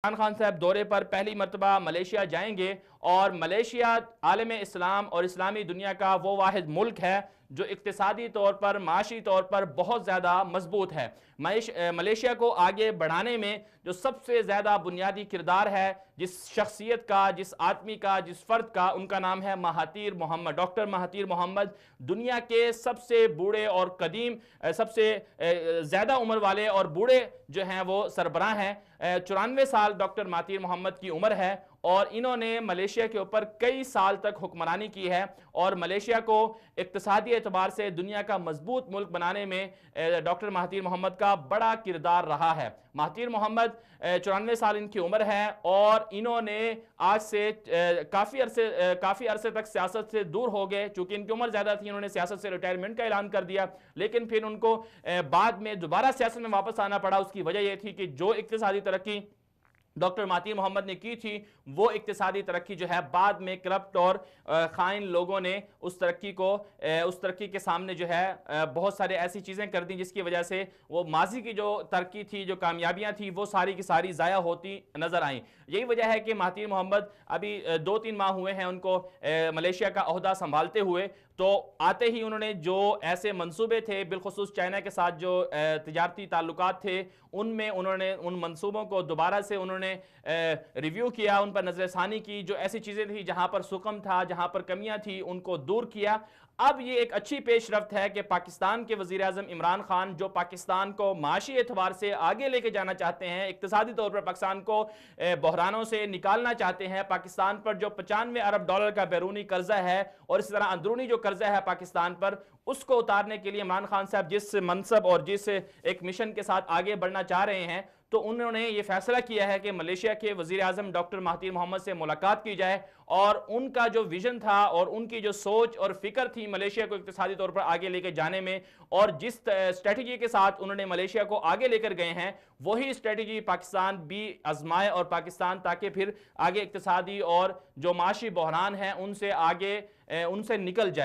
عمران خان صاحب دورے پر پہلی مرتبہ ملیشیا جائیں گے اور ملیشیا عالم اسلام اور اسلامی دنیا کا وہ واحد ملک ہے جو اقتصادی طور پر معاشی طور پر بہت زیادہ مضبوط ہے۔ ملیشیا کو آگے بڑھانے میں جو سب سے زیادہ بنیادی کردار ہے جس شخصیت کا، جس آدمی کا، جس فرد کا، ان کا نام ہے Mahathir Mohamad. Doctor Mahathir Mohamad دنیا کے سب سے بوڑھے اور قدیم، سب سے زیادہ عمر والے اور بوڑھے جو ہیں وہ سربراہ ہیں۔ 94 سال ڈاکٹر مہاتیر محمد کی عمر ہے اور انہوں نے ملیشیا کے اوپر کئی سال تک حکمرانی کی ہے اور ملیشیا کو اقتصادی اعتبار سے دنیا کا مضبوط ملک بنانے میں ڈاکٹر مہاتیر محمد کا بڑا کردار رہا ہے۔ مہاتیر محمد 94 سال ان کی عمر ہے اور انہوں نے آج سے کافی عرصے تک سیاست سے دور ہو گئے، چونکہ ان کی عمر زیادہ تھی، انہوں نے سیاست سے ریٹائرمنٹ کا اعلان کر دیا، لیکن پھر ان کو بعد میں دوبارہ سیاست میں واپس آنا پڑا۔ اس کی وجہ یہ تھی کہ جو اقتصادی ترقی ڈاکٹر مہاتیر محمد نے کی تھی وہ اقتصادی ترقی جو ہے بعد میں کرپٹ اور خائن لوگوں نے اس ترقی کے سامنے جو ہے بہت سارے ایسی چیزیں کر دیں جس کی وجہ سے وہ ماضی کی جو ترقی تھی، جو کامیابیاں تھیں، وہ ساری کی ساری ضائع ہوتی نظر آئیں۔ یہی وجہ ہے کہ مہاتیر محمد ابھی 2-3 ماہ ہوئے ہیں ان کو ملیشیا کا عہدہ سنبھالتے ہوئے، تو آتے ہی انہوں نے جو ایسے منصوبے تھے، بالخصوص چائنا کے ساتھ جو تجارتی تعلقات تھے، ان میں انہوں نے ان منصوبوں کو دوبارہ سے انہوں نے ریویو کیا، ان پر نظر ثانی کی، جو ایسی چیزیں تھیں جہاں پر سکم تھا، جہاں پر کمیاں تھیں، ان کو دور کیا۔ اب یہ ایک اچھی پیش رفت ہے کہ پاکستان کے وزیر اعظم عمران خان، جو پاکستان کو معاشی اعتبار سے آگے لے کے جانا چاہتے ہیں، اقتصادی طور پر پاکستان کو بحرانوں سے نکالنا چاہتے ہیں، پاکستان پر جو $95 ارب کا بیرونی قرضہ ہے اور اس طرح اندرونی جو قرضہ ہے پاکستان پر، اس کو اتارنے کے لیے عمران خان صاحب جس منصب اور جس ایک مشن کے ساتھ آگے بڑھنا چاہ رہے ہیں، تو انہوں نے یہ فیصلہ کیا ہے کہ ملیشیا کے وزیر اعظم ڈاکٹر مہاتیر محمد سے ملاقات کی جائے اور ان کا جو ویژن تھا اور ان کی جو سوچ اور فکر تھی ملیشیا کو اقتصادی طور پر آگے لے کے جانے میں، اور جس اسٹریٹجی کے ساتھ انہوں نے ملیشیا کو آگے لے کر گئے ہیں، وہی اسٹریٹجی پاکستان بھی آزمائے اور پاکستان تاکہ پھر آگے اقتصادی اور جو معاشی بحران ہیں ان سے نکل جائے۔